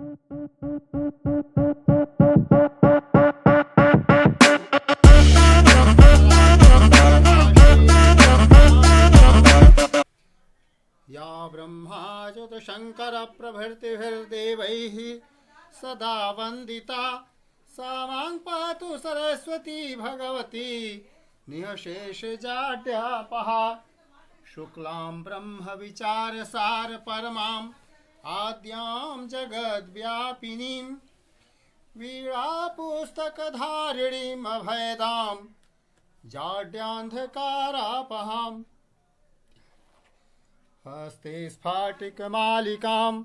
या ब्रह्मा शंकर प्रभृतिभिर्देवैः सदा वंदिता सा मां पातु सरस्वती भगवती निःशेषजाड्यापहा शुक्लां ब्रह्म विचारसार परमां आद्यां जगद्व्यापिनीं वीणापुस्तकधारिणीम् अभयदां जाड्यान्धकारापहाम् हस्ते स्फाटिकमालिकां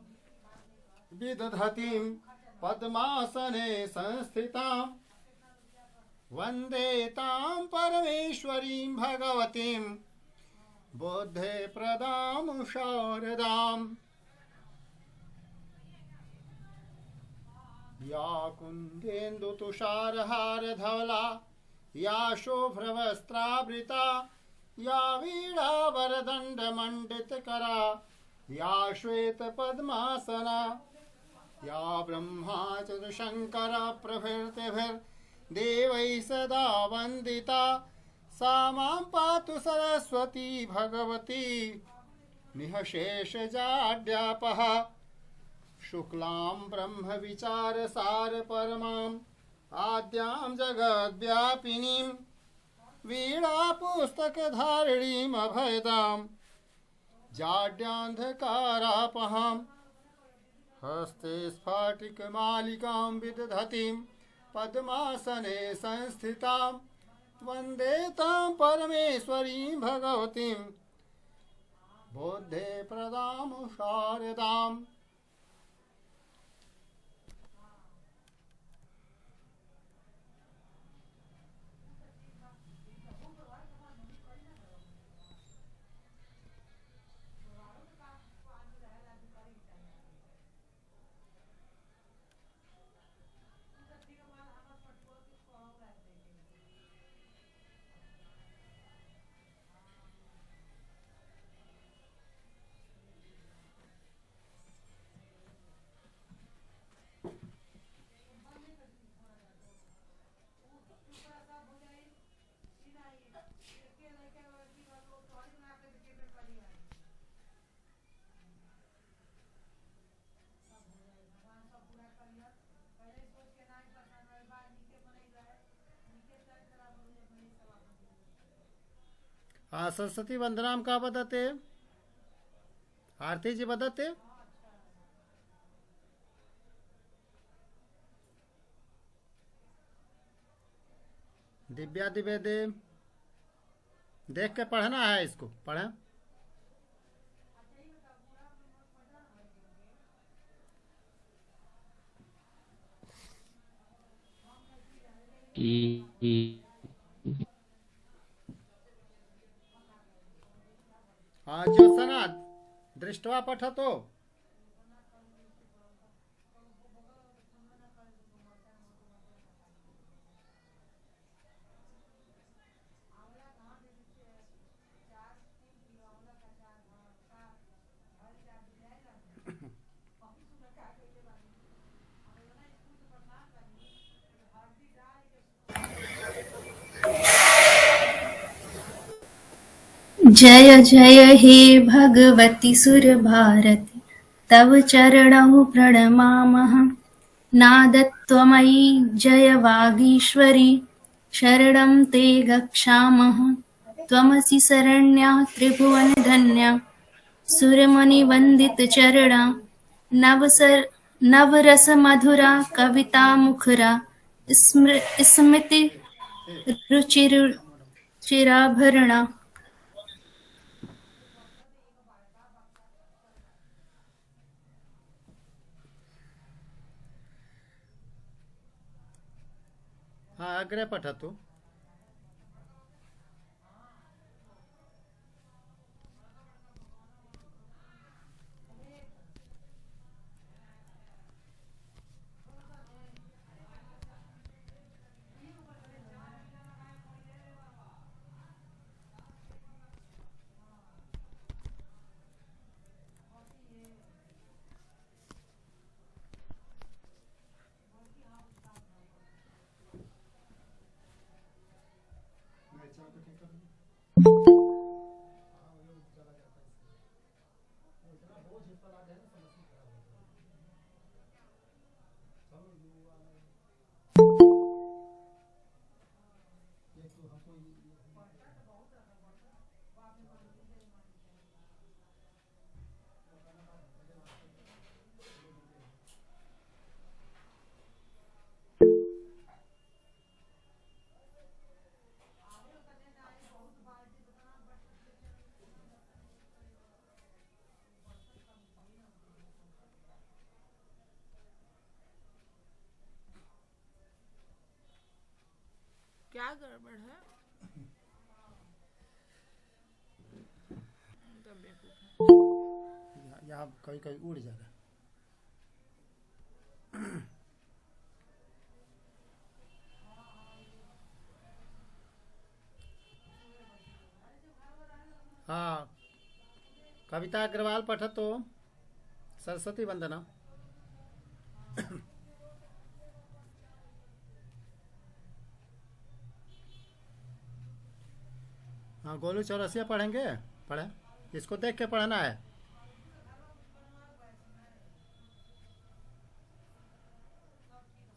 विदधतीं पद्मासने संस्थितां वन्दे तां परमेश्वरीं भगवतीं बुद्धे प्रदां शारदाम् या कुन्देन्दुतुषारहारधवला या शुभ्रवस्त्रावृता या वीणावरदण्डमण्डितकरा या श्वेतपद्मासना या ब्रह्मा चतुशङ्कर प्रभृतिभिर्देवैः सदा वन्दिता सा मां पातु सरस्वती भगवती निःशेषजाड्यापहा शुक्लां ब्रह्मविचारसार परमां आद्यां जगद्व्यापिनीं वीणापुस्तकधारिणीम् अभयदां जाड्यान्धकारापहाम् हस्ते स्फाटिकमालिकां विदधतीं पद्मासने संस्थितां वन्दे तां परमेश्वरीं भगवतीं बुद्धे प्रदां शारदाम्। सरस्वती वंदनाम का वदते आरती जी वदते दिव्या द्विवेदे देख के पढ़ना है, इसको पढ़ें। ज्योत्सना दृष्ट्वा पठतो। जय जय हे भगवती सुरभारती तव चरणौ प्रणमामः। नादत्वमयी जय वागीश्वरी शरणं ते गच्छामः। त्वमसि शरण्या त्रिभुवनधन्या सुरमुनिवन्दितचरणा नवरसमधुरा कवितामुखरा स्मृतिरुचिराभरणा। अग्रे पठतु। क्या गड़बड़ है? तो बेवकूफ है। यहाँ कहीं कहीं उड़ जाएगा। हाँ, कविता अग्रवाल पठतो सरस्वती वंदना। हाँ, गोलू चौरसिया पढ़ेंगे। पढ़े, इसको देख के पढ़ना है।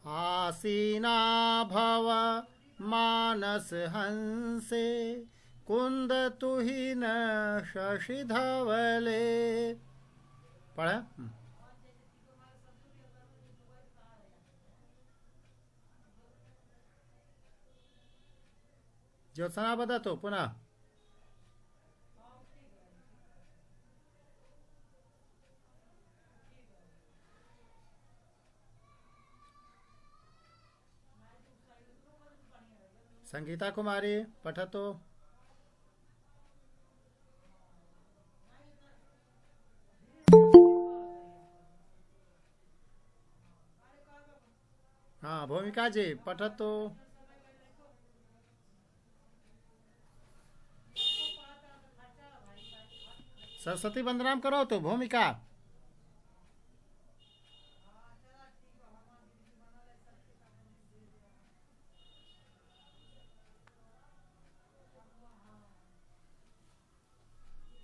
आसीना भव मानस हंसे कुंद तुहिन शशि धवले। पढ़े। ज्योत्सना वदतु पुनः। संगीता कुमारी पठतु। हाँ, भूमिका जी पठतु। सरस्वती वंदनाम करो तो भूमिका।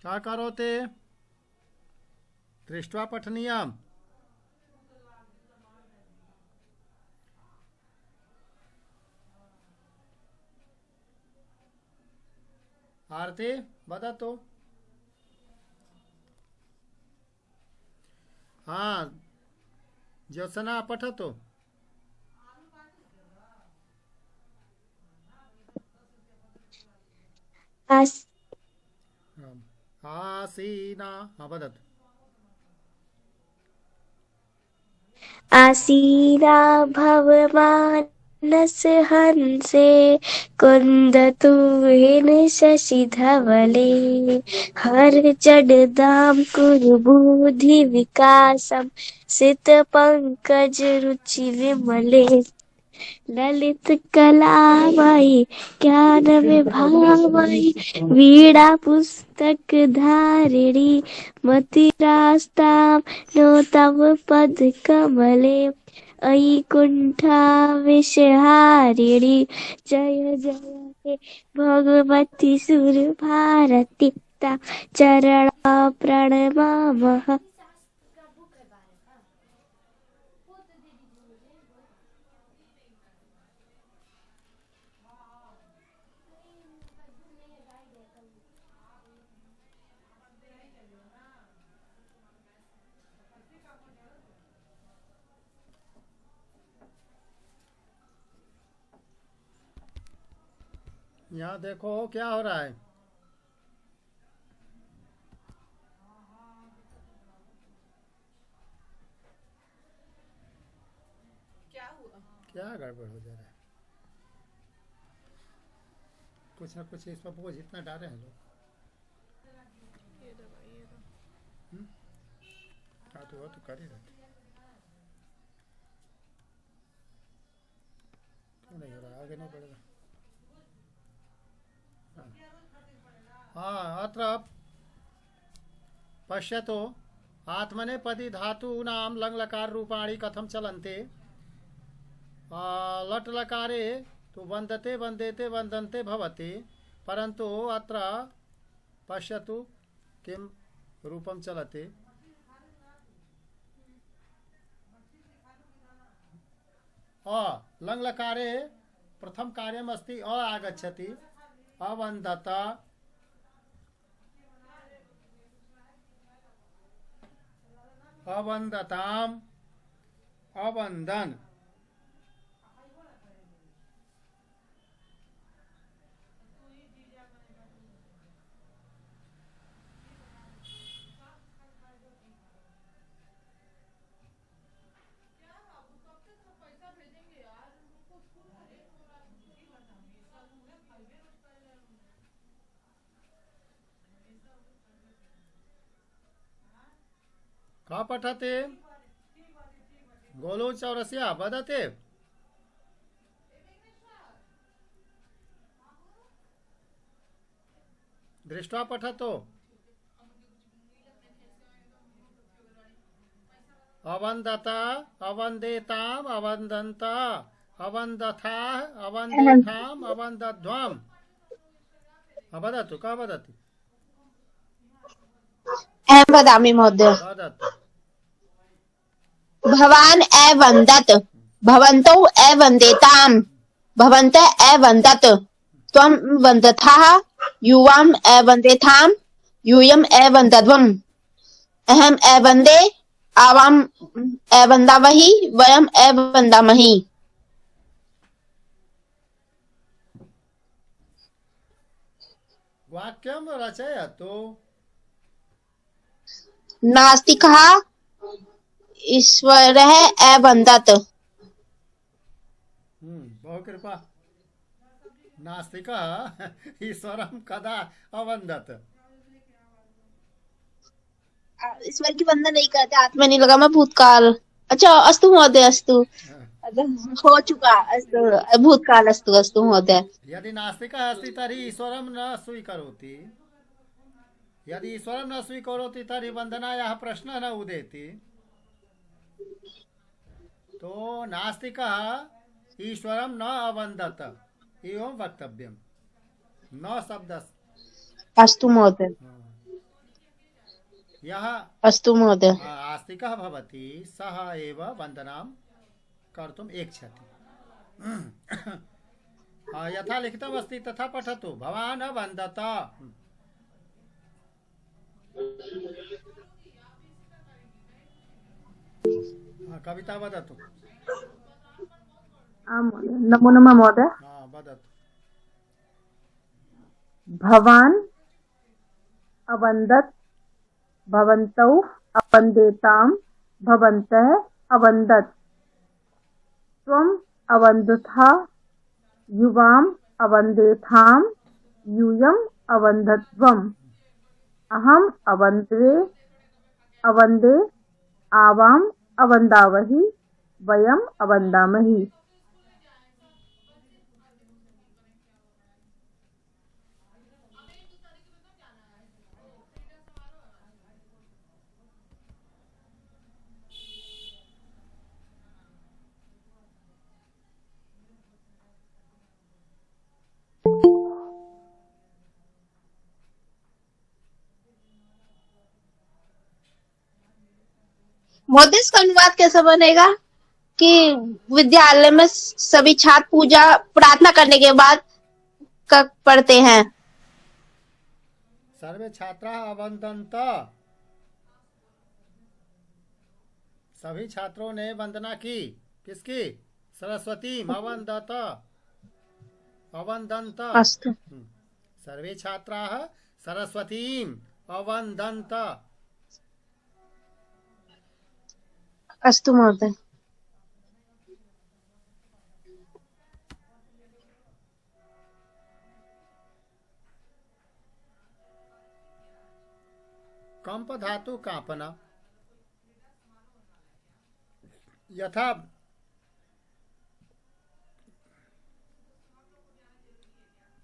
क्या करोते? दृष्ट्वा पठनीयम्। आरती वदतु। हाँ, ज्योत्सना पठतु। आस, आसीना। हाँ, वदतु। आसीना भवमानस हंसे कुन्दतुहिन शशि धवले हर जडदाम कुरुबुद्धि विकासम सित पंकज रुचि विमले ललित कलामयी ज्ञान विभावयी वीणा पुस्तक धारिणी मतिरास्तां नो तव पद कमले अयि कुंठा विषहारिणी जय जय हे भगवती सुर भारती ता चरणा प्रणमामः। यहाँ देखो क्या हो रहा है। क्या हुआ? क्या गड़बड़ हो जा रहा है? कुछ ना कुछ इस पर बोझ इतना डाले हैं लोग। ये दबाइएगा। हाँ, तो वो तो कर ही रहे थे। क्यों नहीं हो रहा? आगे नहीं बढ़ेगा। हाँ, अत्र पश्यतो आत्मनेपदी धातूनां लङ् लकार रूपाणि कथं चलन्ते। लट् लकारे तो वन्दते वन्देते वन्दन्ते भवति, परन्तु अत्र पश्यतु किं रूपं चलति। लङ् लकारे प्रथम कार्यमस्ति आगच्छति अवन्दत अवन्दताम् अवन्दन। का पठते गोलू चौरसिया वदते दृष्ट्वा पठतो अवन्दता अवन्देताम अवन्दन्त अवन्दथा अवन्देथाम अवन्दध्वम् वदतु का वदति अहं वदामि महोदय। वदतु भवान् अवन्दत् भवन्तौ अवन्देताम् भवन्तः अवन्दत् त्वं वन्दथाः युवाम् अवन्देथाम् यूयम् अवन्दध्वम् अहम् अवन्दे आवाम् अवन्दावहि वयम् अवन्दामहि। वाक्यं रचयतु। नास्तिकः ईश्वरः अवन्दत्। बहु कृपा। नास्तिकः ईश्वरं कदा अवन्दत्। ईश्वर की वंदना नहीं करते, आत्मा नहीं लगा मैं भूतकाल। अच्छा अस्तु महोदय अस्तु हो चुका अस्तु भूतकाल अस्तु अस्तु महोदय। यदि नास्तिकः अस्ति तर्हि ईश्वरं न स्वीकरोति। यदि ईश्वरं न स्वीकरोति तर्हि वन्दनायाः प्रश्नः न उदेति। तो नास्तिकः ईश्वरं न अवन्दत् एवं वक्तव्यं, न शब्दः। अस्तु महोदय यः अस्तु महोदय। आस्तिकः भवति सः एव वन्दनां कर्तुम् इच्छति। यथा लिखितमस्ति तथा पठतु। भवान् अवन्दत। कविता वदतु। नमो नमः महोदय। वदतु। भवान् अवन्दत् भवन्तौ अवन्देताम् भवन्तः अवन्दत् त्वम् अवन्दथः युवाम् अवन्देथाम् यूयम् अवन्दध्वम् अहम् अवन्दे आवाम् अवन्दावहि वयम् अवन्दामहि। महोदय इसका अनुवाद कैसा बनेगा कि विद्यालय में सभी छात्र पूजा प्रार्थना करने के बाद पढ़ते हैं। सर्वे छात्राः अवन्दन्त। सभी छात्रों ने वंदना की। किसकी? सरस्वती अवन्दत अवन्दन्त। अस्तु सर्वे छात्राः सरस्वतीम् अवन्दन्त। अस्तु महोदय। कंप धातु कांपना। यथा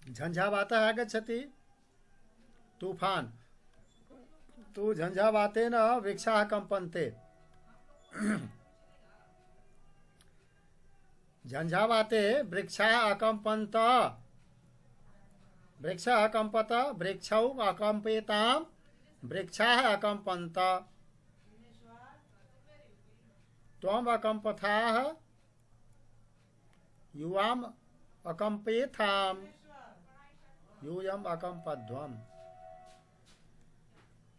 झंझावातः आगच्छति तूफान तु झंझावातेन वृक्षाः कंपन्ते। झंझावाते वृक्षाः अकम्पन्त। वृक्षः अकम्पत वृक्षौ अकम्पेताम् वृक्षाः अकम्पन्त। त्वम् अकम्पथाः युवाम् अकम्पेथाम् यूयम् अकम्पध्वम्।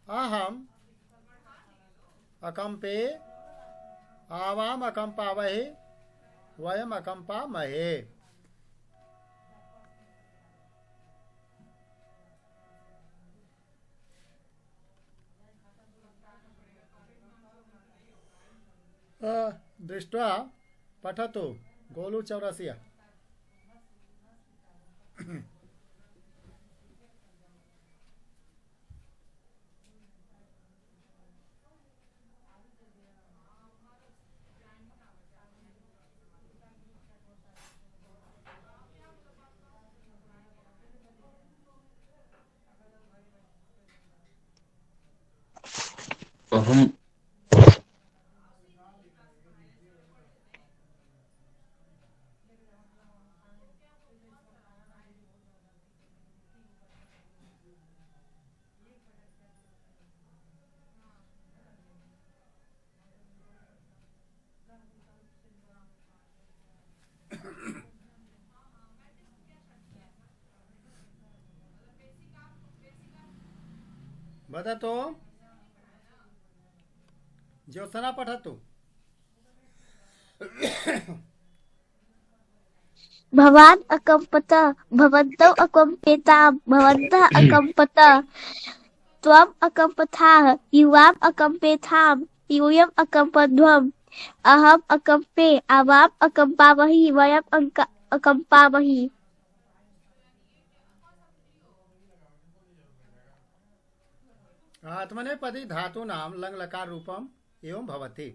अहम् अकम्पे आवाम् अकम्पावहे वयम् अकम्पामहे। दृष्ट्वा पठतु गोलू चौरसिया। अहम वदतु ज्योत्सना पठतु। भवान् अकम्पत भवन्तौ अकम्पेताम् भवन्तः अकम्पत त्वम् अकम्पथाः युवाम् अकम्पेथाम् यूयम् अकम्पध्वम् अहम् अकम्पे आवाम् अकम्पामहि वयम् अकम्पामहि। आत्मनेपदी धातूनां लङ् लकार रूपम् एवं भवति।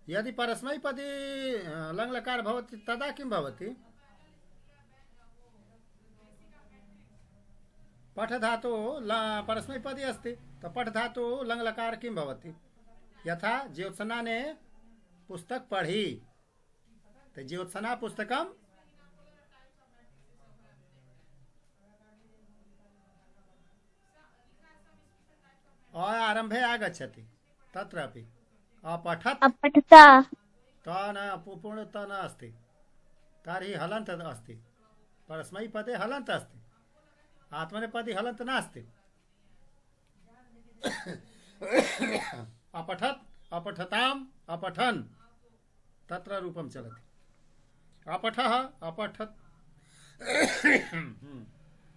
यदि परस्मैपदी लङ् लकार भवति तदा किं भवति? पठ धातु परस्मैपदी अस्ति तो पठ धातु लङ् लकार किं भवति? यथा ज्योत्सना ने पुस्तक पढ़ी तो ज्योत्सना पुस्तकम और आरंभे आगच्छति तत्रापि अपठत् अपठत त न पूर्णत न अस्ति तर्हि हलन्त अस्ति। परस्मैपदे हलन्त अस्ति, आत्मनेपदी हलन्त नास्ति। अपठत् अपठताम् अपठन् तत्र रूपं चलति। अपठः अपठत्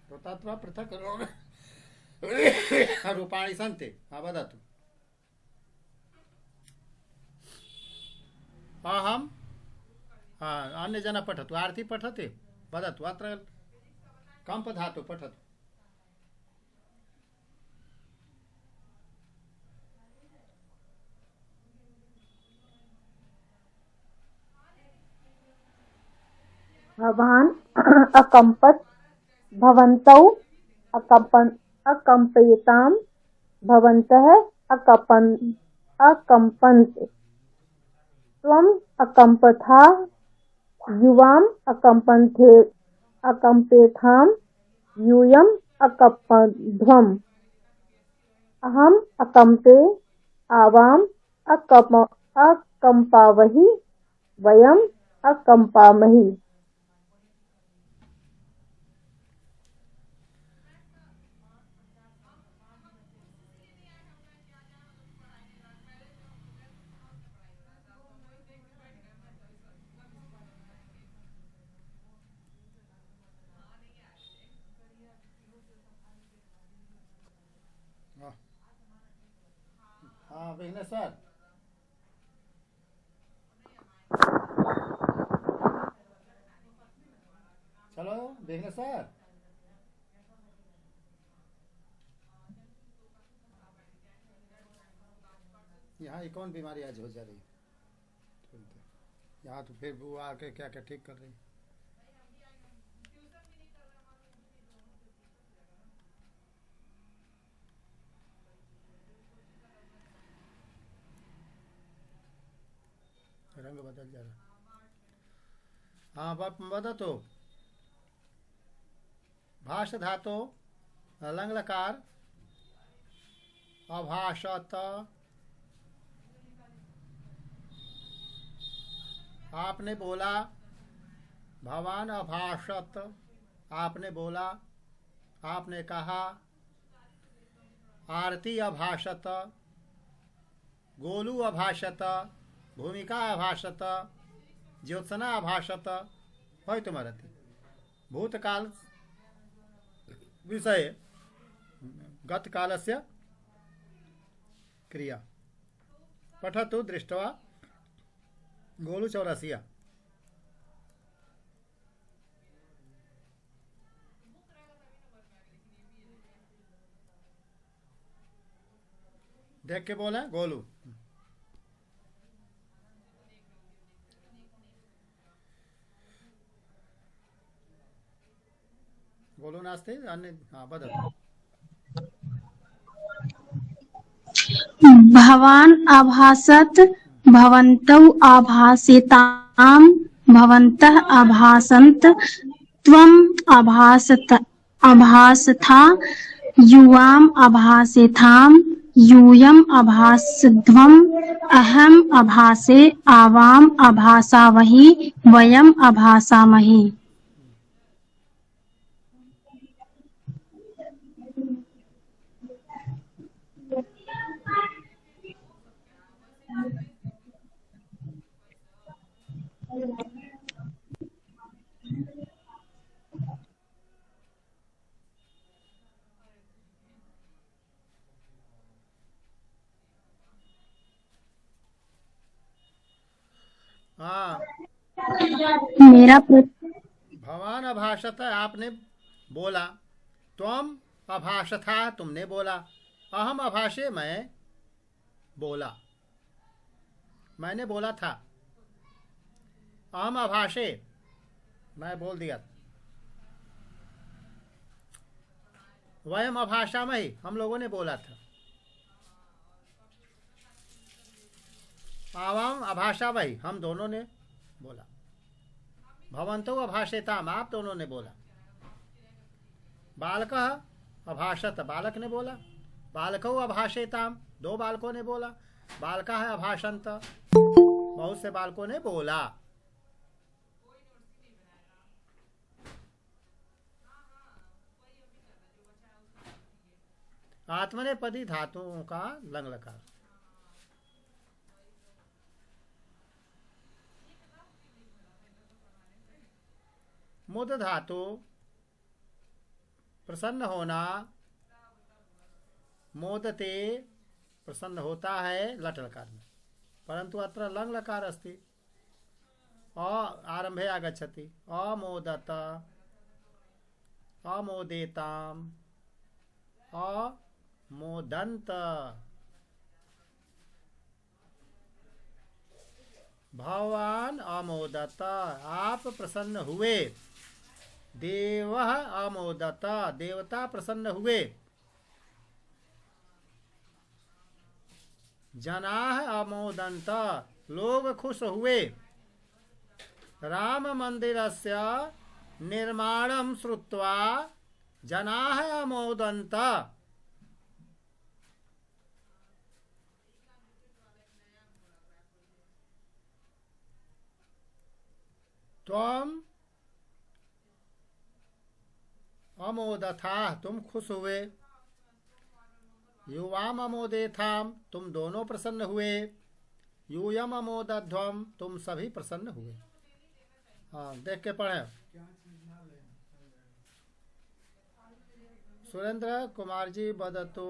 तो तत्र पृथक् रूपाणि सन्ति। वदतु। अहम् अन्यजना पठतु। आरती पठति। वदतु। अत्र कम्प धातु पठतु। भवान् अकम्पत् भवन्तौ अकम्पेताम् भवन्तः अकम्पन्ते त्वम् अकम्पथाः युवाम् अकम्पेथाम् यूयम् अकम्पध्वम् अहम् अकम्पे आवाम् अकम्पावहि वयम् अकम्पामहि। हाँ विघ्नेश्वर। चलो विघ्नेश्वर। यहाँ एक कौन बीमारी आज हो जा रही है? यहाँ तो फिर वो आके क्या क्या ठीक कर रही है। रंग बदल जा रहा। हाँ वदतु। भाष धातु लंग लकार अभाषत आपने बोला। भवान अभाषत आपने बोला, आपने कहा। आरती अभाषत, गोलू अभाषत, भूमिका अभाषत, ज्योत्सना अभाषत भवितुमर्हति। भूतकाल विषये गतकालस्य क्रिया पठतु दृष्ट्वा। गोलू चौरसिया। देख के बोले गोलू। गोलू नास्ते अन्य। हाँ बदल। भवान् अभासत भवन्तौ आभासेताम् भवन्तः अभासन्त त्वम् अभासथा युवाम् अभासेथाम् यूयम् अभासध्वम् अहम् अभासे आवाम् अभासावहि वयम् अभासामहे। हाँ, मेरा भवान अभाषत आपने बोला, त्वम अभाषथा तुमने बोला, अहम अभाषे मैं बोला, मैंने बोला था, अहम अभाषे मैं बोल दिया, वयम अभाषामहि हम लोगों ने बोला था, आवाम अभाषामहि हम दोनों ने बोला, भवन्तौ अभाषेताम आप दोनों ने बोला, बालकः अभाषत बालक ने बोला, बालकौ अभाषेताम दो बालकों ने बोला, बालकः अभाषन्त बहुत से बालकों ने बोला। आत्मनेपदी धातुओं का लंग लकार। मुद धातु प्रसन्न होना, मोदते प्रसन्न होता है लट लकार में, परंतु अत्र लंग लकार अस्ति, आरंभे आगच्छति, अमोदत अमोदेताम अमोदन्त, भवान अमोदत आप प्रसन्न हुए, देवः अमोदत देवता प्रसन्न हुए, जनाः अमोदन्त लोग खुश हुए, राम मंदिरस्य निर्माणं श्रुत्वा जनाः अमोदन्त, त्वम अमोदथा तुम खुश हुए, युवाम अमोदेथाम तुम दोनों प्रसन्न हुए, यूयम अमोदध्वम तुम सभी प्रसन्न हुए। हाँ देख के पढ़े। सुरेंद्र कुमार जी वदतु।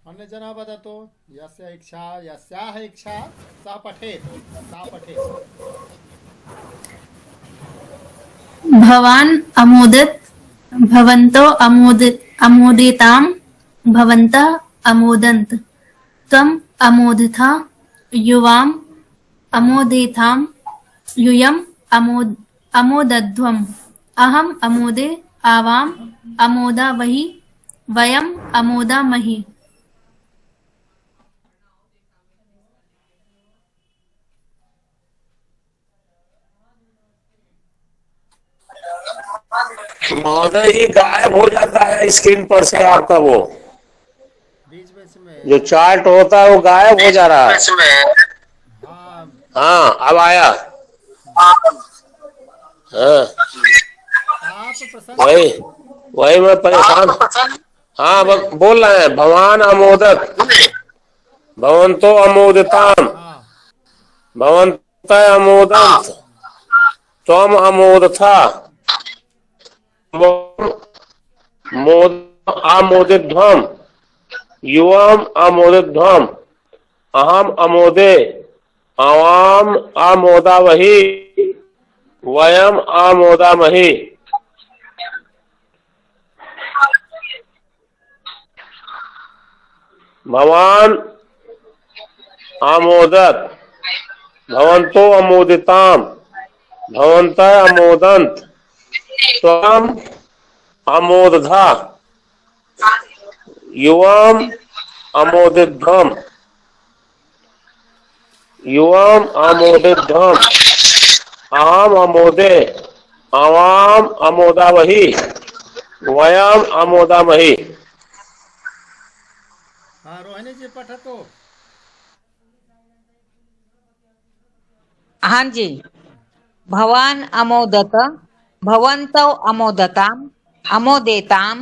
अन्य जना वदतु। यस्य इच्छा यस्याः इच्छा सा पठेत् सा पठेत्। भवान् अमोदत भवन्तो अमोदेताम् भवन्तः अमोदन्त त्वम् अमोदथा युवाम् अमोदेथाम् यूयम् अमोदध्वम् अहम् अमोदे आवाम् अमोदावहि वयम् अमोदामहे। महोदय जी गायब हो जाता है स्क्रीन पर से आपका, वो बीच बीच में जो चार्ट होता है वो गायब हो जा रहा है। हाँ हाँ अब आया। हाँ आप प्रसन्न वही वही मैं परेशान। हाँ बोल रहे हैं, भवान अमोदत भवन्तो अमोदिताम हाँ भवन्त अमोदंत त्वम अमोदथा आमोदिध्वम युवम अमोदिध्वम अहम अमोदे आवाम आमोदावहि वयम आमोदामहि। भवान आमोदत भवन्तो अमोदिताम भवन्तः अमोदन्त त्वम् अमोदधा युवाम् अमोदिध्वम् युवाम् अमोदिध्वम् अहम् अमोदे आवाम् अमोदावहि वयम् अमोदामहि। हाँ रोहिणी जी पठतो। हाँ जी। भवान अमोदत भवन्तौ अमोदताम् अमोदेताम्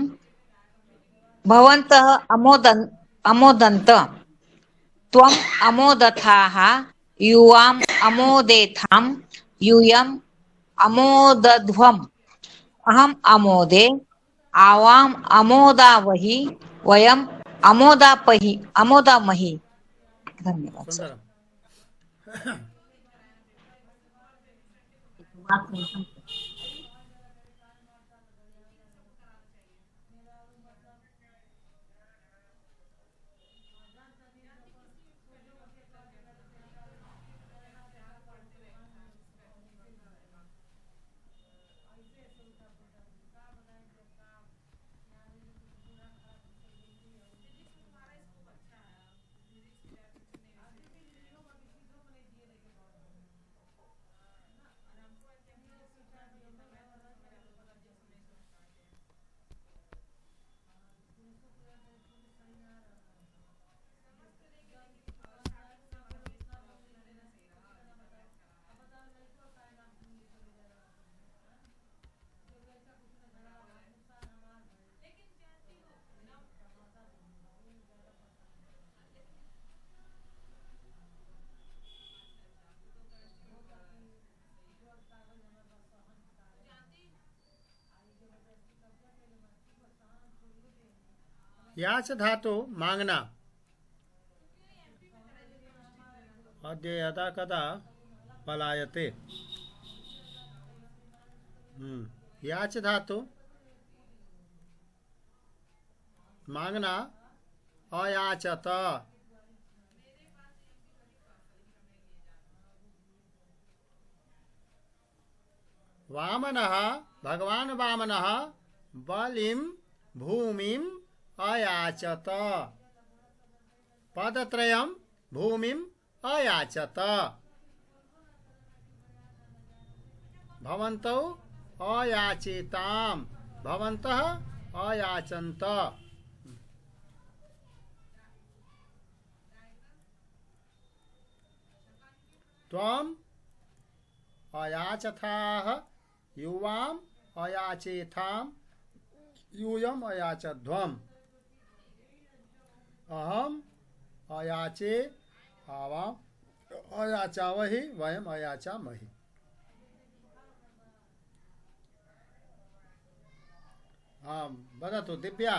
भवन्तः अमोदन्त त्वम् अमोदथाः युवाम् अमोदेथाम् यूयम् अमोदध्वम् अहम् अमोदे आवाम् अमोदावहि वयम् अमोदामहि। धन्यवाद सर। सुंदर। याच धातु मांगना अद्य यदा कदा पलायते। याच धातु मांगना अयाचत। वामनः भगवान वामनः बलिं भूमिं अयाचत। पदत्रयं भूमिं अयाचत। भवन्तौ अयाचेताम् भवन्तः अयाचन्त। त्वम् अयाचथाः युवाम् अयाचेथाम् यूयम् अयाचध्वम् अहम् अयाचे आवाम् अयाचावहि वयम् अयाचामहि। हाँ वदतु दिव्या।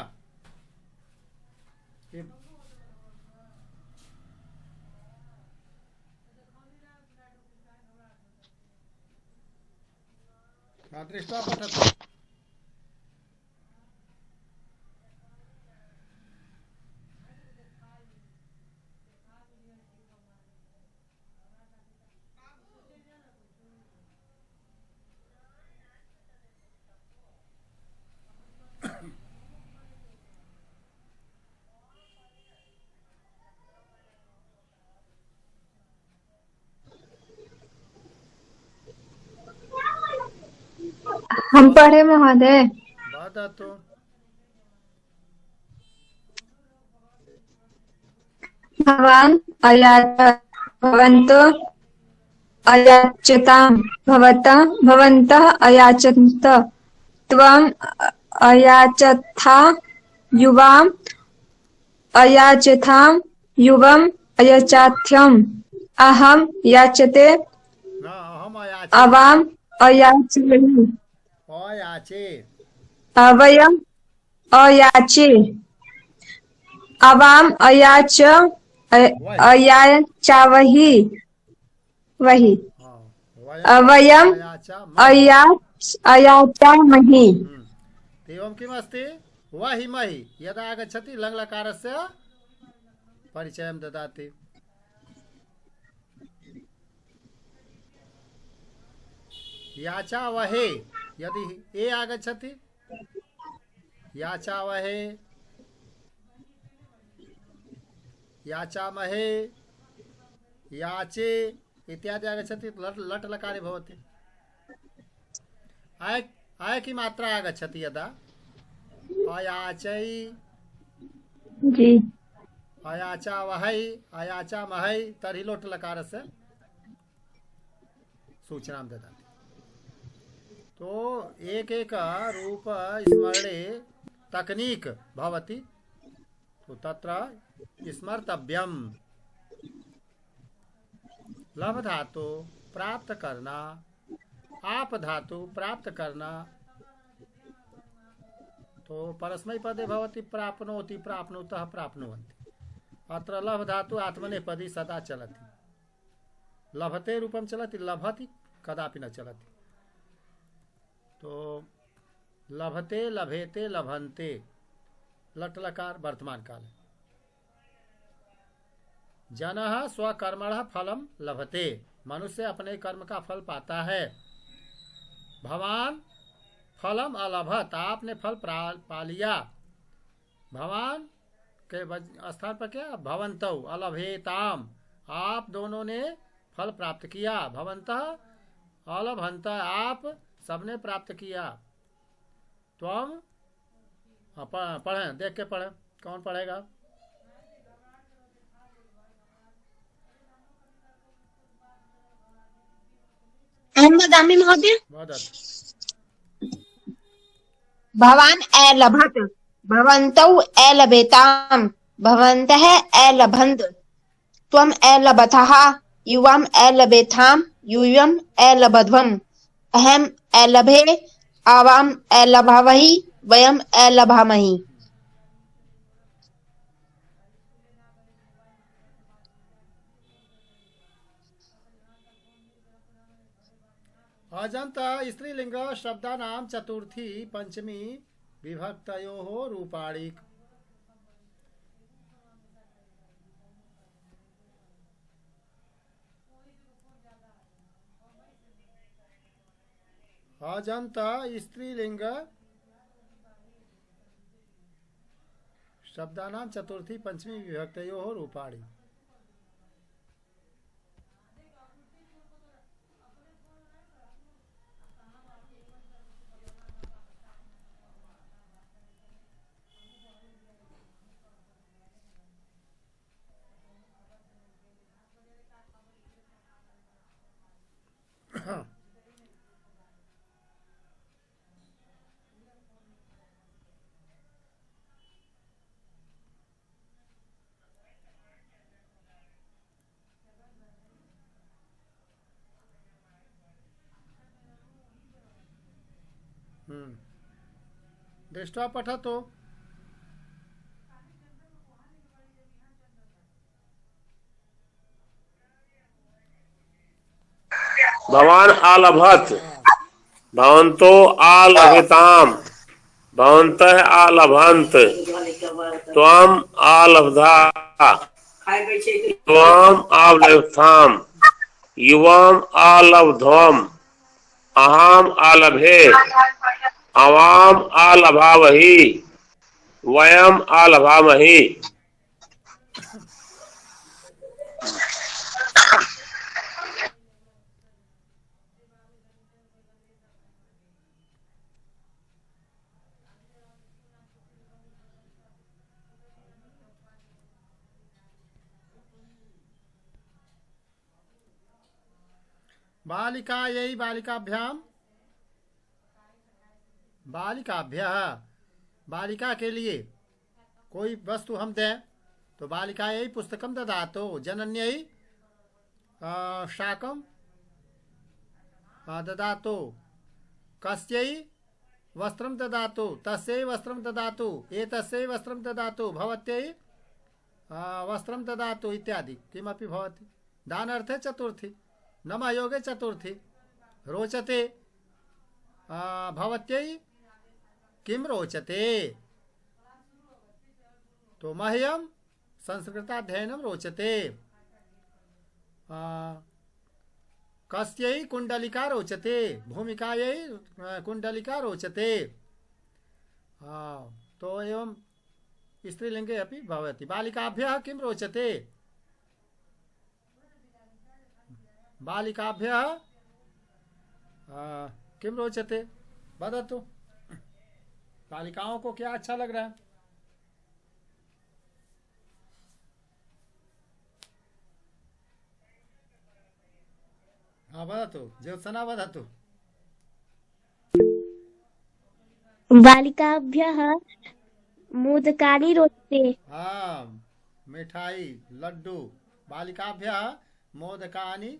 दृष्ट्वा पठतु। हम पढ़े महोदय। वदतु। भवान् अयाचत भवन्तो अयाचताम् भवन्तः अयाचन्त त्वम् अयाचथा युवाम् अयाचथाम् युवम् अयाचाथ्यम् अहम् याचते अहम् अवाम् अयाचेहि अयाचे वयम् अयाचे अवाम् अयाचावहि वहि वयम् अयाचामहि। एवं किमस्ति वहि महि यदा आगच्छति लङ्लकारस्य परिचयं ददाति। याचावहे यदि ए आगच्छति याचावहे याचामहे याचे इत्यादि आगच्छति लट् लट् लकारे भवति आय आय की मात्रा आगच्छति यदा अयाचै जी अयाचावहै अयाचामहै तर्हि लोट् लकारस्य सूचनां ददाति तो एक एक रूप स्मरणे तकनीक भवति तो तत्र स्मर्तव्यम लभ धातु प्राप्त करना आप धातु प्राप्त करना तो परस्मैपदे भवति प्राप्नोति प्राप्नुतः प्राप्नुवन्ति अत्र लभ धातु आत्मनेपदी सदा चलति लभते रूपम चलति लभति कदापि न चलति तो लभते लभेते लभन्ते लट लकार वर्तमान काल जनः स्वकर्मणः फलम लभते मनुष्य अपने कर्म का फल पाता है भवान फलम अलभत आपने फल पा लिया भवान के स्थान पर क्या भवन्तौ अलभेताम आप दोनों ने फल प्राप्त किया भवन्तः अलभन्त आप सबने प्राप्त किया त्वम पढ़ें देख के पढ़ें कौन पढ़ेगा अहम वदामि महोदय वदतु भवान अलभत भवन्तौ अलभेताम भवन्तः अलभन्त त्वम् अलभतः युवाम् अलभेथाम यूयम् अलभध्वम् अहम् अलभे आवाम् अलभावहि वयम् अलभामहि अजंत स्त्रीलिंग शब्दानां चतुर्थी पंचमी विभक्तयोः रूपाणि अजंत स्त्रीलिंग शब्दानां चतुर्थी पंचमी विभक्तयोः रूपाणि दृष्ट्वा पठतु भवान आलभत भवन्तो आलभताम भवन्तः आलभन्त त्वम् आलभधा त्वम् आलभथाम युवाम् आलभध्वम् अहम् आलभे आवाम् आलभावहि वयम् आलभामहि बालिकायै बालिकाभ्याम बालिकाभ्यः बालिका के लिए कोई वस्तु हम दें तो बालिकायै पुस्तकम ददातु जनन्यै शाकम ददातु कस्यै वस्त्रं ददातु तस्यै वस्त्रं ददातु एतस्यै वस्त्रं ददातु भवत्यै वस्त्रं ददातु इत्यादि किमपि भवति दानार्थे चतुर्थी नमयोगे चतुर्थी रोचते भवत्यै किम रोचते तो मह्यम संस्कृताध्ययनम रोचते कस्यै कुंडलिका रोचते, भूमिकायै कुंडलिका रोचते। हाँ, तो एवं स्त्रीलिंगे अपि भवति। बालिकाभ्यः किं रोचते? बालिकाभ्यः किं रोचते? वदतु, बालिकाओं को क्या अच्छा लग रहा है? हाँ वदतु, ज्योत्सना वदतु। बालिकाभ्यः मोदकानि रोचते। हाँ, मिठाई लड्डू। बालिकाभ्यः मोदकानि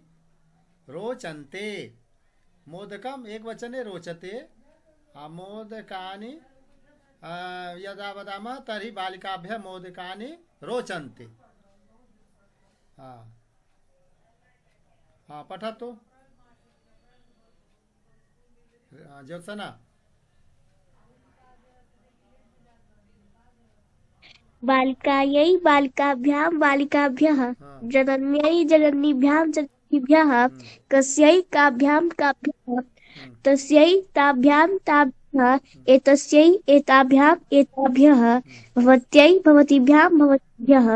रोचन्ते। मोदकम एक वचने रोचते। मोदकानि यदा वदामः तर्हि बालिकाभ्यः मोदकानि रोचन्ते। हाँ हाँ, पठतु ज्योत्सना। बालिकायै बालिकाभ्यां बालिकाभ्यः हाँ जनन्यै जननीभ्यां जननीभ्यः कस्यै काभ्यां काभ्यः तस्यै ताभ्यां ताभ्यः एतस्यै एताभ्यां एताभ्यः भवत्यै भवतीभ्यां भवतीभ्यः।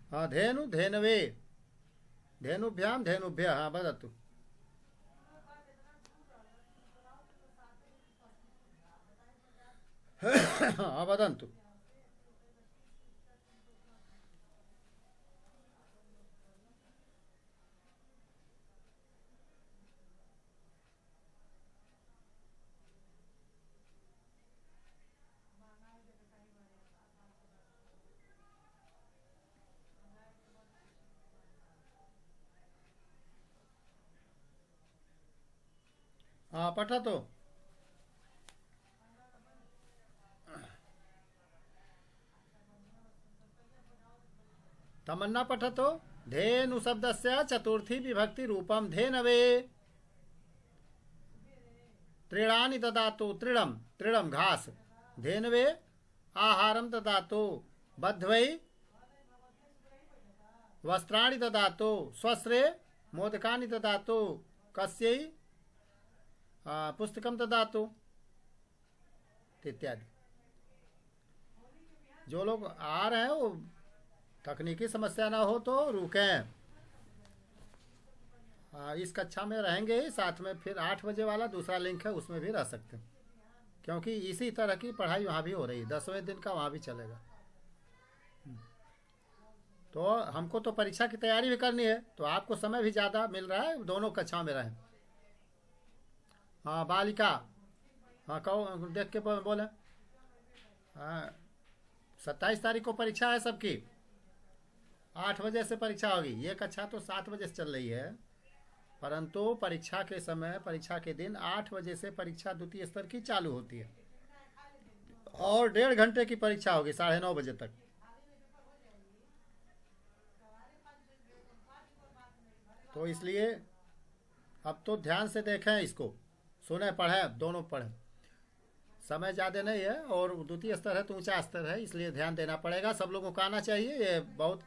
हाँ, धेनु धेनवे, धेनुभ्यां धेनुभ्यः। हाँ वदतु। हाँ वदन्तु। हाँ पठतु। तमन्ना पठतु। धेनु शब्दस्य चतुर्थी विभक्ति रूपम धेनवे। तृणानि ददातु, तृणम तृणम घास। धेनवे आहारम ददातु, बध्वै वस्त्राणि ददातु, स्वस्रे मोदकानि ददातु, कस्यै पुस्तकम ददातु इत्यादि। जो लोग आ रहे हैं वो तकनीकी समस्या ना हो तो रुकें। इस कक्षा में रहेंगे ही, साथ में फिर 8 बजे वाला दूसरा लिंक है उसमें भी रह सकते हैं, क्योंकि इसी तरह की पढ़ाई वहाँ भी हो रही है। 10वें दिन का वहाँ भी चलेगा। तो हमको तो परीक्षा की तैयारी भी करनी है, तो आपको समय भी ज़्यादा मिल रहा है, दोनों कक्षा में रहें। हाँ बालिका, हाँ कहो, देख के बोले। हाँ 27 तारीख को परीक्षा है सबकी, 8 बजे से परीक्षा होगी। ये कक्षा तो 7 बजे से चल रही है, परंतु परीक्षा के समय, परीक्षा के दिन 8 बजे से परीक्षा द्वितीय स्तर की चालू होती है और 1.5 घंटे की परीक्षा होगी 9:30 बजे तक। तो इसलिए अब तो ध्यान से देखें, इसको सुने पढ़ें, दोनों पढ़ें। समय ज़्यादा नहीं है और द्वितीय स्तर है तो ऊंचा स्तर है, इसलिए ध्यान देना पड़ेगा। सब लोगों को आना चाहिए। ये बहुत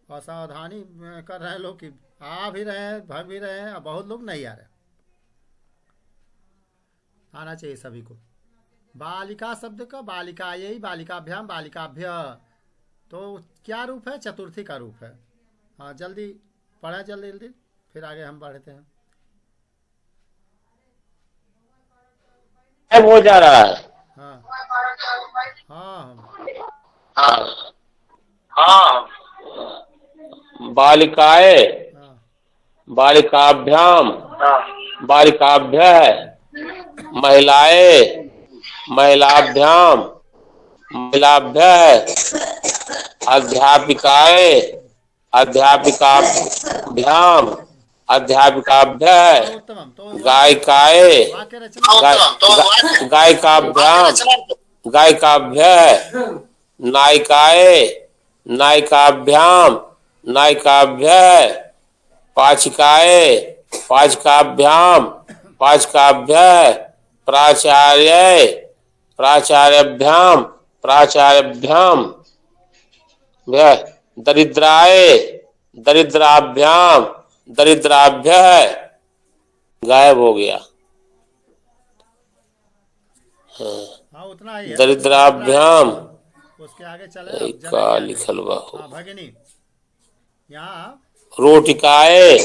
असावधानी कर रहे हैं लोग कि आ भी रहे हैं, भाग भी रहे हैं, और बहुत लोग नहीं आ रहे। आना चाहिए सभी को। बालिका शब्द का बालिकायै बालिकाभ्याम बालिकाभ्य, तो क्या रूप है? चतुर्थी का रूप है। हाँ जल्दी पढ़ें, जल्दी जल्दी, फिर आगे हम बढ़ते हैं। हो जा रहा है। हाँ हाँ हाँ हाँ, बालिकाए हाँ बालिकाभ्याम बालिकाभ्यः, महिलाएं महिलाभ्याम महिलाभ्यः, अध्यापिकाएं अध्यापिकाभ्याम अध्यापिकाभ्यः, उत्तम। तो गायिकाएं वाक्य रचना गायिकाभ्याम गायिकाभ्यः, नायिकाएं नायिकाभ्याम नायिकाभ्यः, पाचिकाएं पाचिकाभ्याम पाचिकाभ्यः, प्राचार्य प्राचार्यभ्याम प्राचार्यभ्याम, दरिद्राय दरिद्राभ्याम दरिद्राभ्य गायब हो गया। हाँ उतना ही है। दरिद्राभ्याम उसके आगे चले का लिखल बा हाँ भगिनी यहाँ रोटिकाए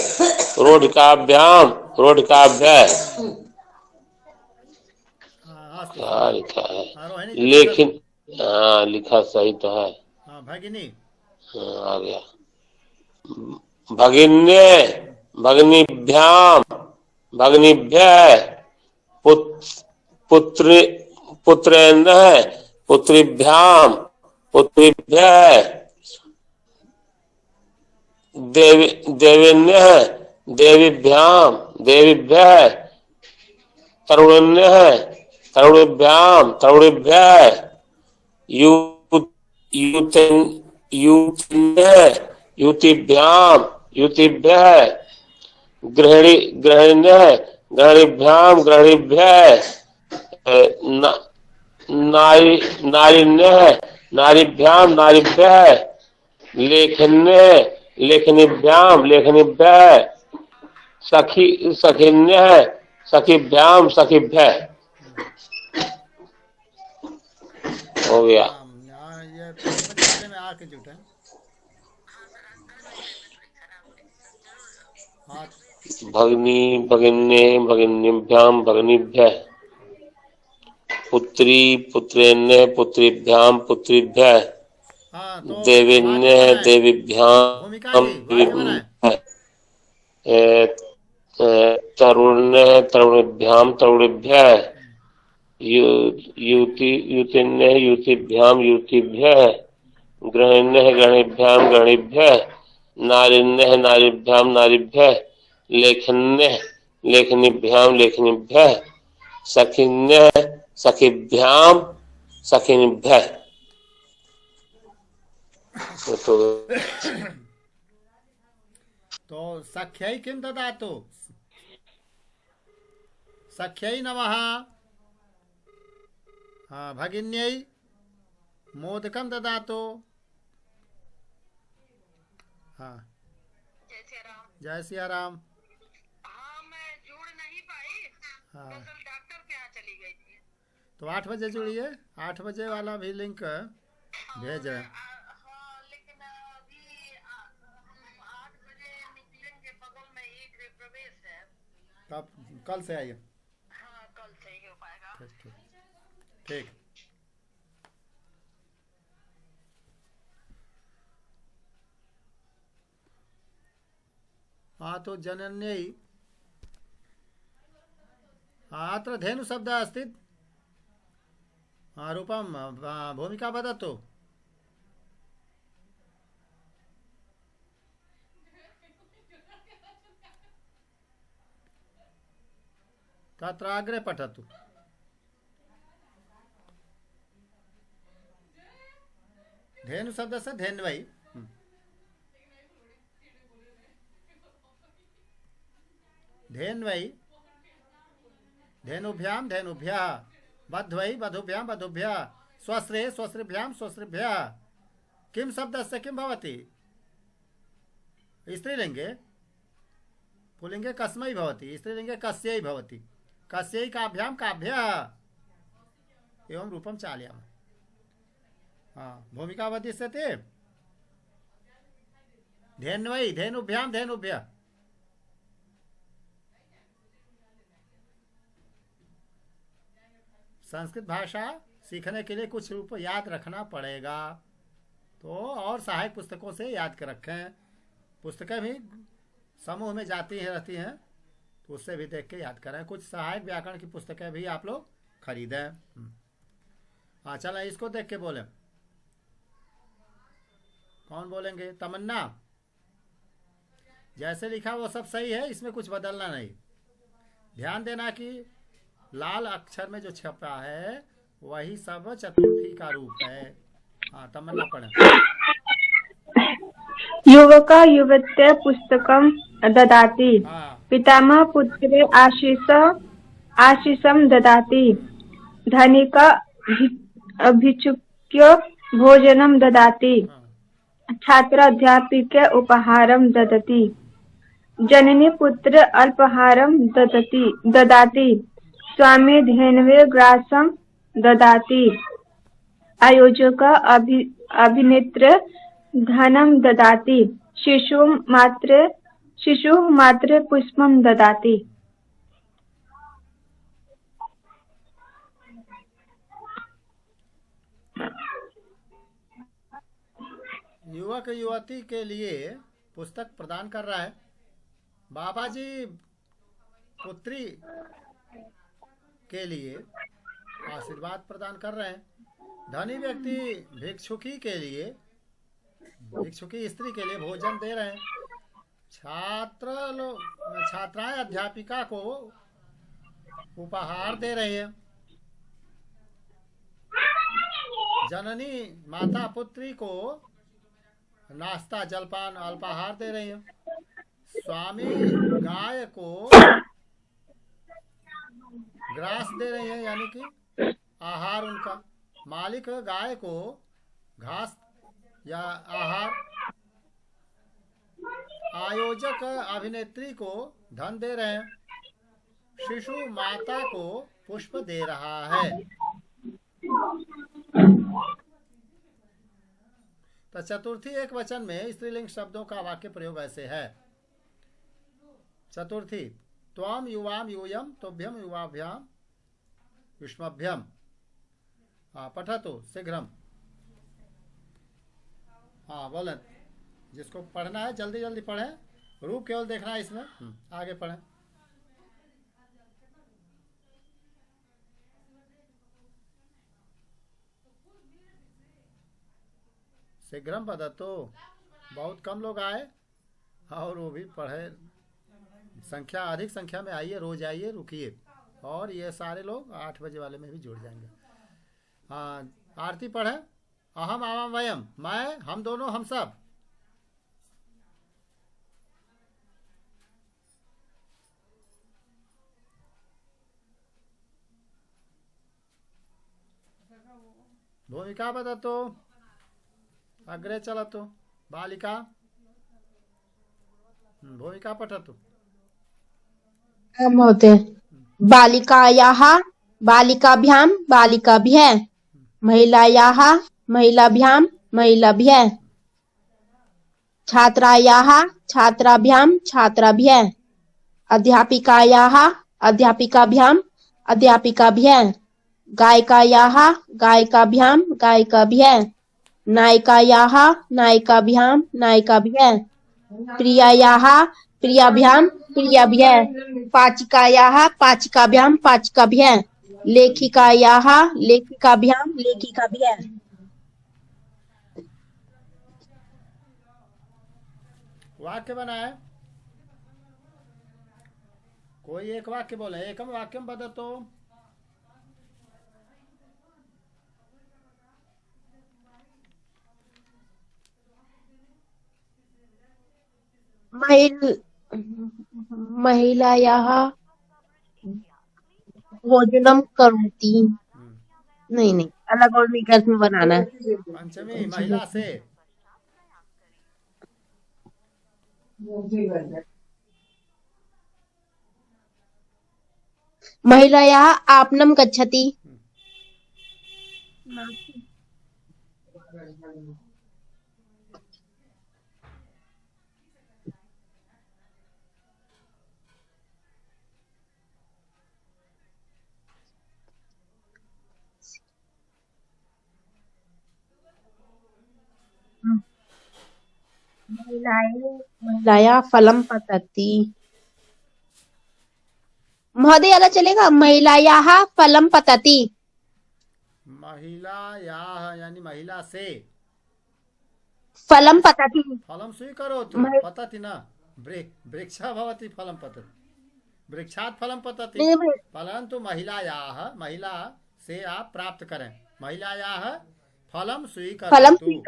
रोटिकाभ्याम रोटिकाभ्य क्या लिखा है लेकिन हाँ लिखा सही तो है। हाँ भगिनी हाँ आ गया। भगिन्य भगिनीभ्याम भगिनीभ्य पुत्र पुत्रेण पुत्रीभ्याम पुत्रीभ्य देविन्य देवीभ्याम देवीभ्य तरुण्य तरुणीभ्याम तरुणीभ्य युतिभ्याम युतिभ्य गृहिण्य गृहिणीभ्याम गृहिणीभ्य नारिण्य नारीभ्याम नारीभ्य लेखन्य लेखनीभ्याम लेखनीभ्य सखिन्य सखीभ्याम सखीभ्य हो गया। ये में आके जुटे भगिनी भगिन्ये भगिनीभ्याम भगिनीभ्य पुत्री पुत्रेण्य पुत्रीभ्याम पुत्रीभ्य देविन्य देवीभ्याम तरुण्य तरुणीभ्याम तरुणीभ्य युतिन्य युतिभ्याम युतिभ्य गृहिण्य गृहिणीभ्याम गृहिणीभ्य नारिण्य नारीभ्याम नारीभ्य लेखन्य लेखनीभ्याम लेखनीभ्य सखिन्य सखीभ्याम सखिनीभ्य। तो सख्यै किं ददातु सख्यै नमः हाँ भगिन्यै मोदकं ददातु हाँ जय सिया राम। हाँ मैं जुड़ नहीं पाई हाँ डॉक्टर के यहाँ चली गई थी। तो 8 बजे जुड़िए 8 बजे वाला भी लिंक भेज रहे हैं। लेकिन अभी 8 बजे निकलेंगे बगल में एक प्रवेश है। तब कल से आइए। हाँ कल से ही हो पाएगा। ठीक हाँ तो जनन्यै अत्र धेनु शब्दः अस्ति रूपं भूमिका वदतु। तत्र अग्रे पठतु। धेनु शब्दस्य धेन्वै धेन्वै धेनुभ्याम धेनुभ्यः वध्वै वधुभ्यां वधुभ्यः स्वस्रे स्वस्रेभ्यां स्वस्रेभ्यः किं शब्दस्य किं भवति स्त्रीलिङ्गे पुल्लिङ्गे कस्मै भवति स्त्रीलिङ्गे कस्यै भवति कस्यै काभ्यां काभ्यः एवं रूपं चालयामः। हाँ भूमिका वदिष्यते धेन्वै धेनुभ्यां धेनुभ्यः संस्कृत भाषा सीखने के लिए कुछ रूप याद रखना पड़ेगा तो और सहायक पुस्तकों से याद कर रखें। पुस्तकें भी समूह में जाती हैं रहती हैं तो उससे भी देख के याद करें। कुछ सहायक व्याकरण की पुस्तकें भी आप लोग खरीदें। हाँ चलें इसको देख के बोलें। कौन बोलेंगे? तमन्ना। जैसे लिखा वो सब सही है, इसमें कुछ बदलना नहीं। ध्यान देना कि लाल अक्षर में जो छपा है वही सब चतुर्थी का रूप है। हाँ तमन्ना पढ़े। युवक युवत्या पुस्तकं ददाति। पितामह पुत्रे आशीषं ददाति। धनिक भिक्षुक्य भोजनं ददाति। छात्राध्यापिके उपहारं ददति जननी पुत्र अल्पाहारं ददाति स्वामी धेनवे ग्रासं ददाति आयोजक अभिनेत्र धनं ददाति शिशुः मात्रे पुष्पं ददाति। युवक युवती के लिए पुस्तक प्रदान कर रहा है। बाबा जी पुत्री के लिए आशीर्वाद प्रदान कर रहे हैं। धनी व्यक्ति भिक्षुकी स्त्री के लिए भोजन दे रहे हैं। छात्राएं अध्यापिका को उपहार दे रही है। जननी माता पुत्री को नाश्ता जलपान अल्पाहार दे रही है। स्वामी गाय को ग्रास दे रही है, यानी कि आहार उनका। मालिक गाय को घास या आहार। आयोजक अभिनेत्री को धन दे रहे हैं। शिशु माता को पुष्प दे रहा है। तो चतुर्थी एक वचन में स्त्रीलिंग शब्दों का वाक्य प्रयोग ऐसे है। चतुर्थी त्वम युवाम यूयम तुभ्यम युवाभ्याम युष्मभ्यम। पठतु शीघ्रम। हाँ बोलें, जिसको पढ़ना है जल्दी जल्दी पढ़ें। रूप केवल देखना है इसमें। आगे पढ़ें। शीघ्रम वदतु। बहुत कम लोग आए और वो भी पढ़े। अधिक संख्या में आइए, रोज आइए, रुकिए। और ये सारे लोग 8 बजे वाले में भी जुड़ जाएंगे। हाँ, आरती पढ़े। अहम आवाम वयम, मैं, हम दोनों, हम सब। भूमिका वदतु। अग्रे चलतु। बालिका। भूमिका पठतु। महोदय। बालिकायाः बालिकाभ्यां बालिकाभ्यः महिलायाः महिलाभ्यां महिलाभ्यः छात्रायाः छात्राभ्यां छात्राभ्यः अध्यापिकायाः अध्यापिकाभ्यां अध्यापिकाभ्यः गायिकायाः गायिकाभ्यां गायिकाभ्यः नायिकायाः नायिकाभ्यां नायिकाभ्यः प्रियायाः प्रियाभ्यां प्रियाभ्यः पाचिकायाः पाचिकाभ्यां पाचिकाभ्यः लेखिकायाः लेखिकाभ्यां लेखिकाभ्यः। वाक्य बनाए। कोई एक वाक्य बोले। एकम वाक्यम वदतु। महिलायाः भोजनम करोति। नहीं, अलग और निकट में बनाना है। पंचमी महिला से। महिलायाः आपनं गच्छति। महिलाया फलम पतति। महोदय अलग चलेगा। महिलायाः फलम पतति। महिलायाः यानी महिला से। फलम पतति। फलम स्वीकरोतु। पतति न वृक्षा भवति फलम पतति। वृक्षात् फलम पतति। परंतु महिला से आप प्राप्त करें। महिलायाः फलम स्वीकरोतु।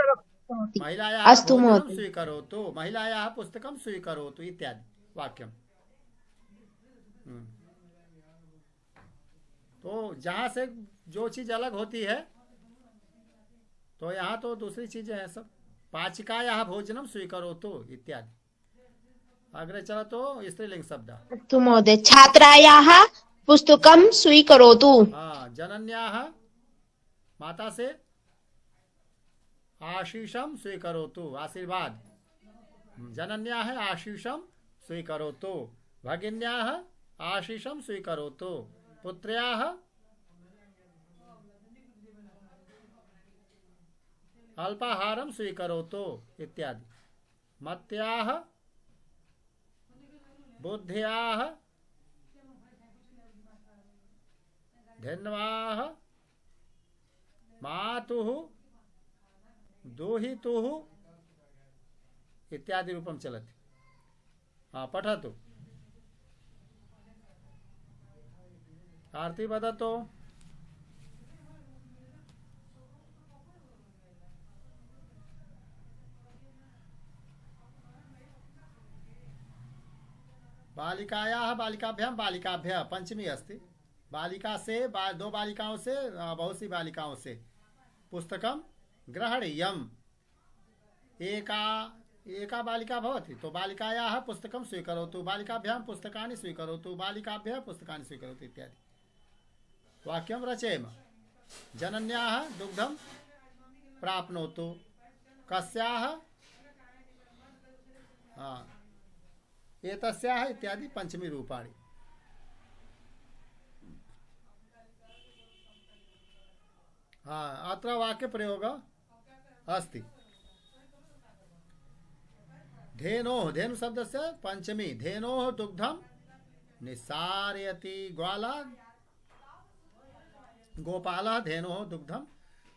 महिलायाः भोजनं स्वीकरोतु। महिलायाः पुस्तकं स्वीकरोतु इत्यादि वाक्यम। तो जहाँ से जो चीज अलग होती है तो यहाँ तो दूसरी चीजें हैं सब। पाचिकायाः भोजनं स्वीकरोतु इत्यादि। अग्रे चलो तो स्त्रीलिंग शब्द। अस्तु महोदय। छात्रायाः पुस्तकं स्वीकरोतु। हाँ, जनन्याः माता से आशीषम स्वीकरोतु, आशीर्वाद। जनन्याः आशीषम स्वीकरोतु, भगिन्याः आशीषम स्वीकरोतु, पुत्र्याः अल्पाहारं स्वीकरोतु इत्यादि। मत्याः बुद्ध्याः धन्वाः मातुः दुहितुः इत्यादि रूपं चलति। पठतु। आरती वदतु। बालिकायाः बालिकाभ्यां बालिकाभ्यः पंचमी अस्ति। बालिका से दो बालिकाओं से बहुत सी बालिकाओं से पुस्तकं ग्रहणीयम्। एका बालिका भवति तो बालिकायाः पुस्तकं स्वीकरोतु, बालिकाभ्यां पुस्तकानि स्वीकरोतु, बालिकाभ्यः पुस्तकानि स्वीकरोतु इत्यादि। वाक्यं रचयेम। जनन्याः दुग्धं प्राप्नोतु, कस्याः एतस्याः इत्यादि पंचमी रूपाणि। अत्र वाक्य प्रयोग अस्ति। धेनोः, धेनु शब्दस्य पंचमी। धेनोः दुग्धं निस्सारयति, गोपालः धेनोः दुग्धं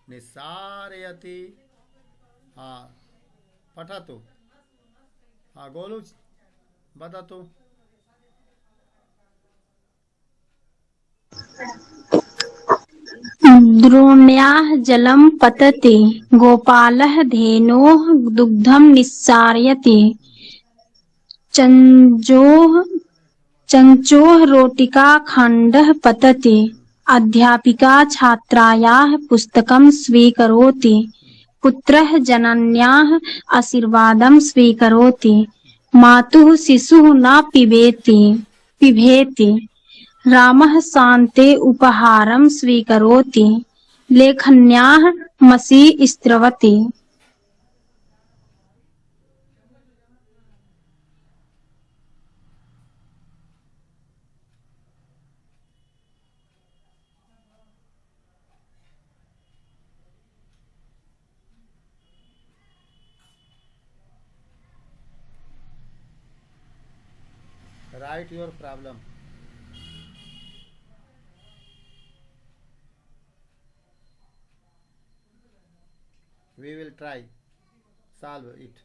निस्सारयति। पठतु। गोलु वदतु। द्रोण्याः जलं पतति, गोपालः धेनोः दुग्धं निस्सारयति। चञ्चोः रोटिका खण्डः पतति, अध्यापिका छात्रायाः पुस्तकं स्वीकरोति, पुत्रः जनन्याः आशीर्वादं स्वीकरोति, मातुः शिशुः न पिबेति, रामः शान्ते उपहारं स्वीकरोति, लेखन्याः मसी स्रवति। Write your problem. We will try solve it.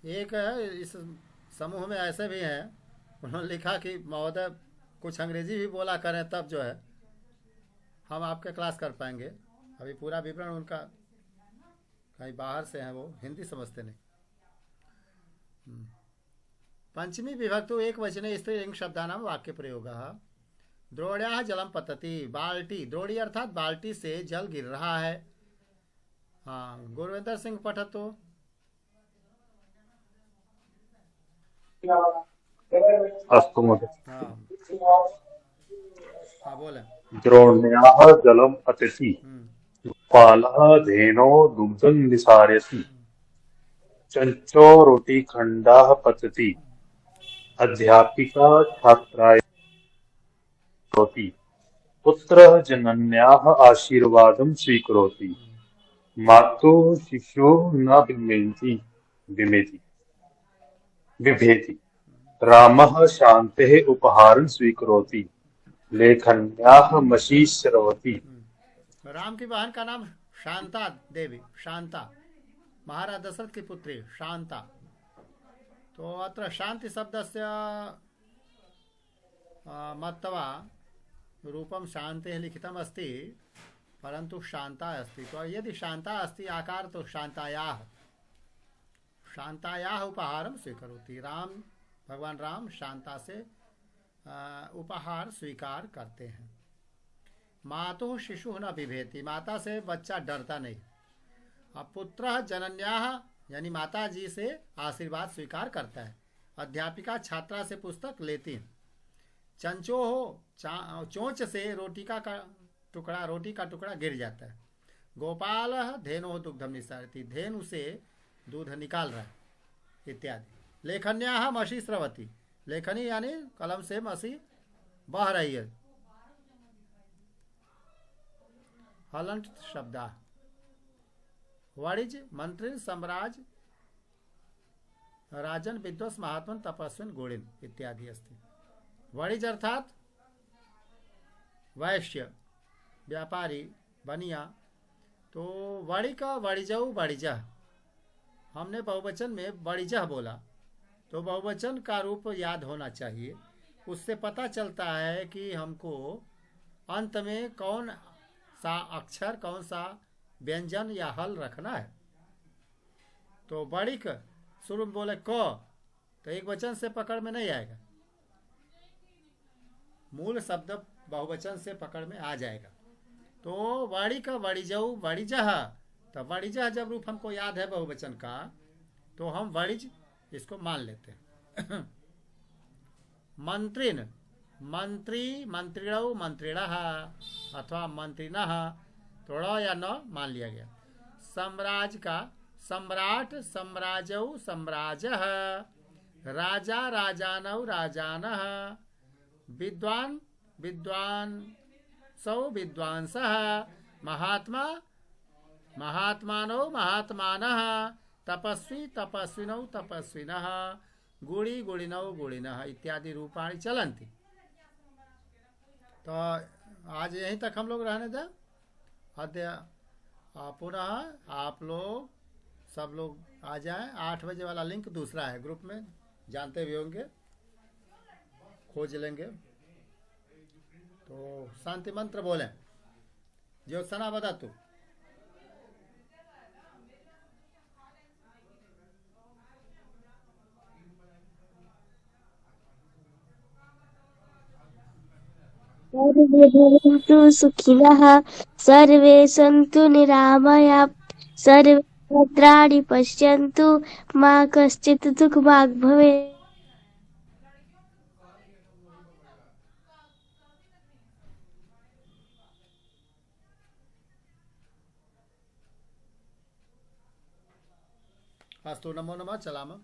एक है, इस समूह में ऐसे भी हैं, उन्होंने लिखा कि महोदय कुछ अंग्रेजी भी बोला करें तब जो है हम आपके क्लास कर पाएंगे। अभी पूरा विवरण उनका, कहीं बाहर से हैं, वो हिंदी समझते नहीं। पंचमी विभक्तौ एकवचने स्त्रीलिंग शब्दानां वाक्य प्रयोगः। द्रोण्याः जलं पतति, बाल्टी, द्रोणी अर्थात बाल्टी से जल गिर रहा है। गुरविंदर सिंह पठतु। अस्तु महोदय। बोले। द्रोण्याः जलं पतति, गोपालः धेनोः दुग्धं निसारयति, चञ्चो रोटिखण्डः पतति, अध्यापिका छात्राय करोति, पुत्रः जनन्याः आशीर्वादं स्वीकरोति, मातुः शिशुः न बिभेति, रामः शान्तेः उपहारं स्वीकरोति, लेखन्याः मसी स्रवति। राम की बहन का नाम शांता देवी, शांता, महाराज दशरथ की पुत्री शांता। तो अत्र शांति शब्दस्य मत्वा रूपं शान्तेः लिखितम् अस्ति, परंतु शांता अस्ति। तो यदि शांता अस्ति आकार तो शांतायाः उपहारम स्वीकरोति। भगवान राम शांता से उपहार स्वीकार करते हैं। मातुः शिशुः न बिभेति, माता से बच्चा डरता नहीं। अब पुत्रः जनन्याः यानी माता जी से आशीर्वाद स्वीकार करता है। अध्यापिका छात्रा से पुस्तक लेती है। चंचोः चोंच से रोटी का टुकड़ा गिर जाता है। गोपालः धेनोः दुग्धम निस्सारति, धेनु से दूध निकाल रहा है इत्यादि। लेखन्याः मषि स्रवति, लेखनी यानी कलम से मसी बह रही है। हलंत शब्दा वणिज मंत्री सम्राज राजन विद्वस महात्मन तपस्विन गुणिन इत्यादि अस्ति। वणिज अर्थात वैश्य व्यापारी बनिया। तो वणिक वणिजऊ वणिजः, हमने बहुवचन में वणिजः बोला तो बहुवचन का रूप याद होना चाहिए। उससे पता चलता है कि हमको अंत में कौन सा अक्षर कौन सा व्यंजन या हल रखना है। तो वणिक शुरू में बोले क तो एक वचन से पकड़ में नहीं आएगा, मूल शब्द बहुवचन से पकड़ में आ जाएगा। तो वणिक वणिजऊ वणिजः, तो वणिजः जब रूप हमको याद है बहुवचन का तो हम वणिज इसको मान लेते हैं। मंत्रिन मंत्री मंत्रिणौ मंत्रिणः अथवा मंत्रिणः, थोड़ा या न मान लिया गया। सम्राज का सम्राट सम्राजौ सम्राजः, राजा राजानौ राजानः, विद्वान विद्वांसौ विद्वांसः, महात्मा महात्मानौ महात्मानः, तपस्वी तपस्विनौ तपस्विनः, गुणी गुणिनौ गुणिनः इत्यादि रूपाणि चलन्ति। तो आज यहीं तक हम लोग रहने दें। अद्य पुनः आप लोग सब लोग आ जाएं। 8 बजे वाला लिंक दूसरा है, ग्रुप में जानते भी होंगे, खोज लेंगे। तो शांति मंत्र बोलें। ज्योत्सना बता तू। सर्वे भवन्तु सुखिनः, सर्वे सन्तु निरामयाः, सर्वे भद्राणि पश्यन्तु, मा कश्चित् दुःखभाग् भवेत्। अस्तु, नमो नमः, चलामः।